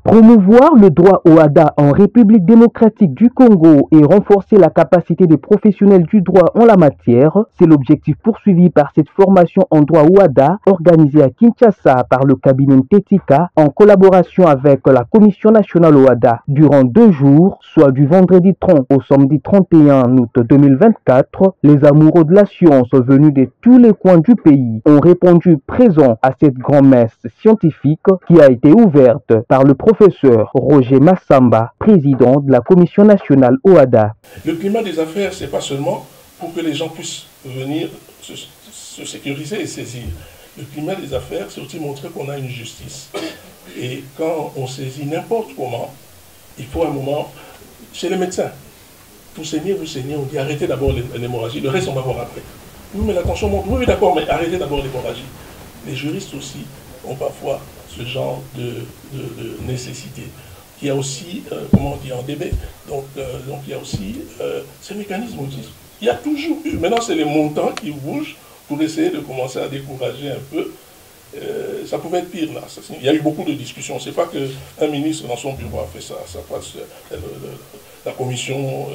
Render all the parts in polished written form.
Promouvoir le droit au ADA en République démocratique du Congo et renforcer la capacité des professionnels du droit en la matière, c'est l'objectif poursuivi par cette formation en droit au ADA organisée à Kinshasa par le cabinet Tetika en collaboration avec la Commission nationale au ADA. Durant 2 jours, soit du vendredi 30 au samedi 31 août 2024, les amoureux de la science venus de tous les coins du pays ont répondu présents à cette grand-messe scientifique qui a été ouverte par le professeur Roger Massamba, président de la Commission nationale OADA. Le climat des affaires, ce n'est pas seulement pour que les gens puissent venir se sécuriser et saisir. Le climat des affaires, c'est aussi montrer qu'on a une justice. Et quand on saisit n'importe comment, il faut un moment, chez les médecins, vous saignez, on dit arrêtez d'abord l'hémorragie, le reste on va voir après. Oui, mais la tension monte, oui, d'accord, mais arrêtez d'abord l'hémorragie. Les juristes aussi ont parfois ce genre de nécessité. Il y a aussi, comment on dit, en DB, donc il y a aussi ces mécanismes aussi. Il y a toujours eu, maintenant c'est les montants qui bougent pour essayer de commencer à décourager un peu. Ça pouvait être pire là. Il y a eu beaucoup de discussions. C'est pas qu'un ministre dans son bureau a fait ça. Ça passe la commission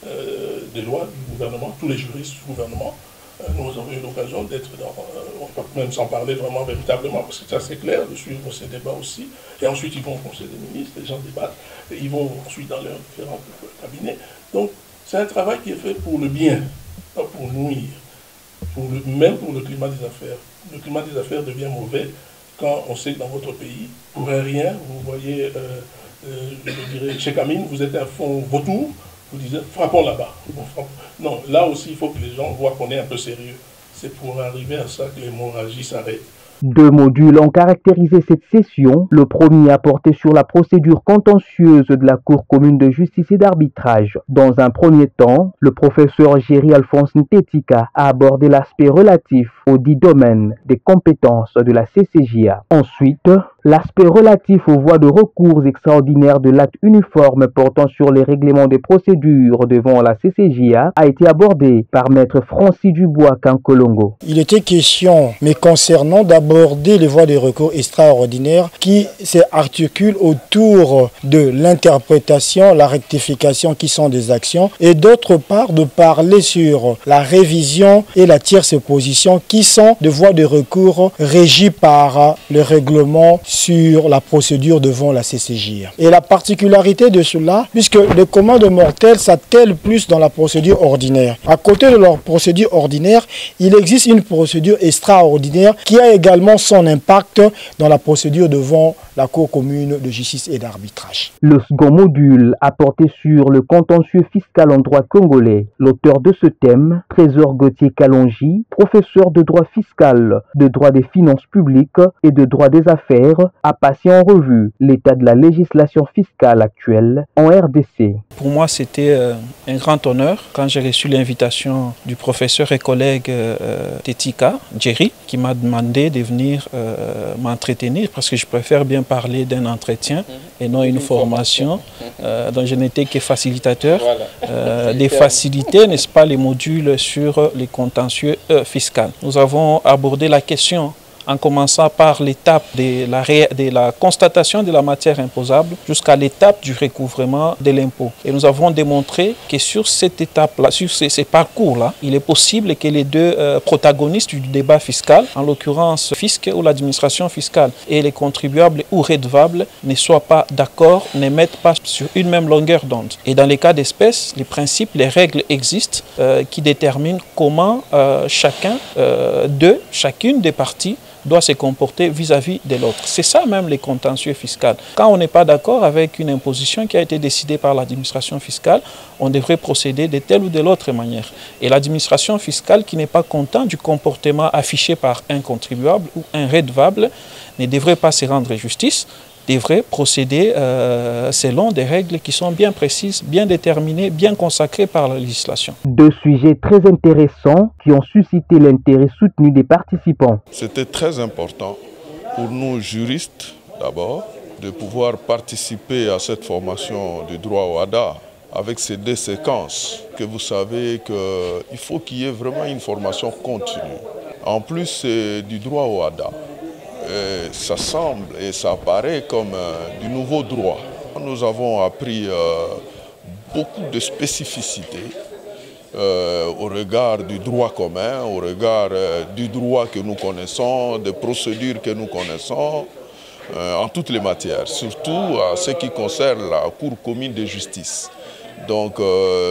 des lois du gouvernement, tous les juristes du gouvernement. Nous avons eu l'occasion d'être dans, on peut même s'en parler vraiment véritablement, parce que c'est assez clair de suivre ces débats aussi. Et ensuite, ils vont au Conseil des ministres, les gens débattent, et ils vont ensuite dans leurs différents cabinets. Donc, c'est un travail qui est fait pour le bien, pas pour nuire, même pour le climat des affaires. Le climat des affaires devient mauvais quand on sait que dans votre pays, pour un rien, vous voyez, je dirais, chez Camille, vous êtes un fond vautour, vous disiez, frappons là-bas. Non, là aussi, il faut que les gens voient qu'on est un peu sérieux. C'est pour arriver à ça que l'hémorragie s'arrête. 2 modules ont caractérisé cette session. Le premier a porté sur la procédure contentieuse de la Cour commune de justice et d'arbitrage. Dans un premier temps, le professeur Géry Alphonse Ntetika a abordé l'aspect relatif aux 10 domaines des compétences de la CCJA. Ensuite, l'aspect relatif aux voies de recours extraordinaires de l'acte uniforme portant sur les règlements des procédures devant la CCJA a été abordé par Maître Francis Dubois Kankolongo. Il était question, mais concernant d'aborder les voies de recours extraordinaires qui s'articulent autour de l'interprétation, la rectification qui sont des actions, et d'autre part de parler sur la révision et la tierce position qui sont des voies de recours régies par le règlement sur la procédure devant la CCJA. Et la particularité de cela, puisque les commandes mortelles s'attellent plus dans la procédure ordinaire. À côté de leur procédure ordinaire, il existe une procédure extraordinaire qui a également son impact dans la procédure devant la Cour commune de justice et d'arbitrage. Le second module a porté sur le contentieux fiscal en droit congolais. L'auteur de ce thème, Trésor Gauthier Kalonji, professeur de droit fiscal, de droit des finances publiques et de droit des affaires, a passé en revue l'état de la législation fiscale actuelle en RDC. Pour moi, c'était un grand honneur quand j'ai reçu l'invitation du professeur et collègue Tetika, Géry, qui m'a demandé de venir m'entretenir parce que je préfère bien parler d'un entretien et non une formation dont je n'étais que facilitateur. De faciliter, n'est-ce pas, les modules sur les contentieux fiscaux. Nous avons abordé la question en commençant par l'étape de la constatation de la matière imposable jusqu'à l'étape du recouvrement de l'impôt. Et nous avons démontré que sur cette étape-là, sur ces parcours-là, il est possible que les 2 protagonistes du débat fiscal, en l'occurrence fisc ou l'administration fiscale, et les contribuables ou redevables ne soient pas d'accord, ne mettent pas sur une même longueur d'onde. Et dans les cas d'espèce, les principes, les règles existent qui déterminent comment chacune des parties doit se comporter vis-à-vis de l'autre. C'est ça même les contentieux fiscaux. Quand on n'est pas d'accord avec une imposition qui a été décidée par l'administration fiscale, on devrait procéder de telle ou de l'autre manière. Et l'administration fiscale qui n'est pas content du comportement affiché par un contribuable ou un redevable ne devrait pas se rendre justice, devrait procéder selon des règles qui sont bien précises, bien déterminées, bien consacrées par la législation. 2 sujets très intéressants qui ont suscité l'intérêt soutenu des participants. C'était très important pour nous juristes, d'abord, de pouvoir participer à cette formation du droit au ADA avec ces 2 séquences que vous savez qu'il faut qu'il y ait vraiment une formation continue. En plus, c'est du droit au ADA. ça semble et ça apparaît comme du nouveau droit. Nous avons appris beaucoup de spécificités au regard du droit commun, au regard du droit que nous connaissons, des procédures que nous connaissons, en toutes les matières, surtout en ce qui concerne la Cour commune de justice. Donc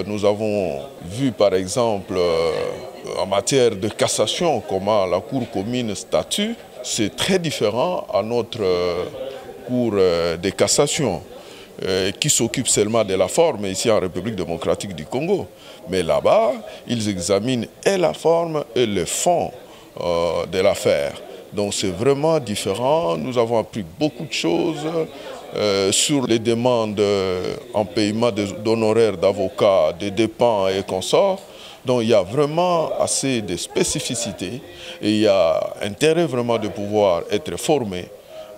nous avons vu par exemple en matière de cassation comment la Cour commune statue. C'est très différent à notre Cour de cassation qui s'occupe seulement de la forme ici en République démocratique du Congo. Mais là-bas, ils examinent et la forme et le fond de l'affaire. Donc c'est vraiment différent. Nous avons appris beaucoup de choses sur les demandes en paiement d'honoraires d'avocats, des dépenses et consorts. Donc il y a vraiment assez de spécificités et il y a intérêt vraiment de pouvoir être formé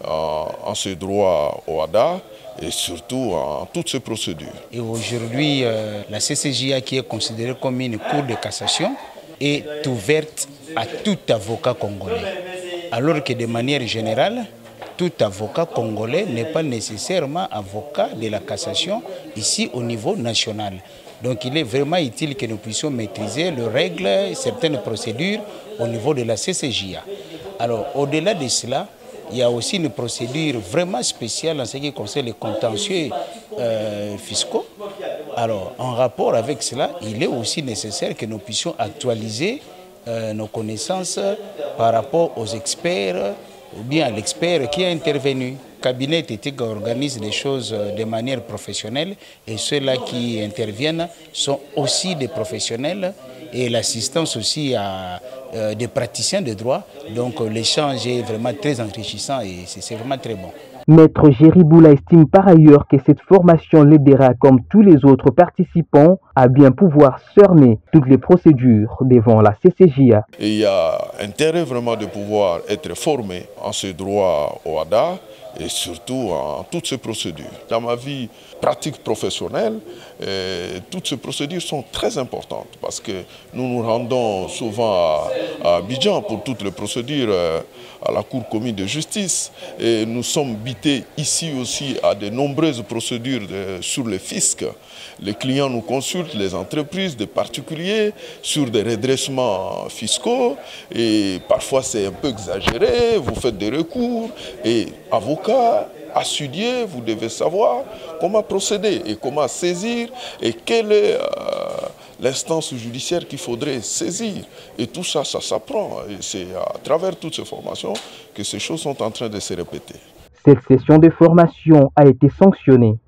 en ce droit au ADA et surtout en toutes ces procédures. Et aujourd'hui, la CCJA qui est considérée comme une cour de cassation est ouverte à tout avocat congolais. Alors que de manière générale, tout avocat congolais n'est pas nécessairement avocat de la cassation ici au niveau national. Donc il est vraiment utile que nous puissions maîtriser les règles, certaines procédures au niveau de la CCJA. Alors au-delà de cela, il y a aussi une procédure vraiment spéciale en ce qui concerne les contentieux fiscaux. Alors en rapport avec cela, il est aussi nécessaire que nous puissions actualiser nos connaissances par rapport aux experts ou bien à l'expert qui est intervenu. Le cabinet éthique organise les choses de manière professionnelle et ceux-là qui interviennent sont aussi des professionnels et l'assistance aussi à des praticiens de droit. Donc l'échange est vraiment très enrichissant et c'est vraiment très bon. Maître Jerry Boula estime par ailleurs que cette formation l'aidera, comme tous les autres participants, à bien pouvoir cerner toutes les procédures devant la CCJA. Et il y a intérêt vraiment de pouvoir être formé en ce droit au ADA et surtout en toutes ces procédures. Dans ma vie pratique professionnelle, toutes ces procédures sont très importantes parce que nous nous rendons souvent à Abidjan pour toutes les procédures à la Cour commune de justice et nous sommes bités ici aussi à de nombreuses procédures sur le fisc. Les clients nous consultent, les entreprises, des particuliers, sur des redressements fiscaux et parfois c'est un peu exagéré, vous faites des recours et avocat, assidué, vous devez savoir comment procéder et comment saisir et quelle est l'instance judiciaire qu'il faudrait saisir. Et tout ça, ça s'apprend. Et c'est à travers toutes ces formations que ces choses sont en train de se répéter. Cette session de formation a été sanctionnée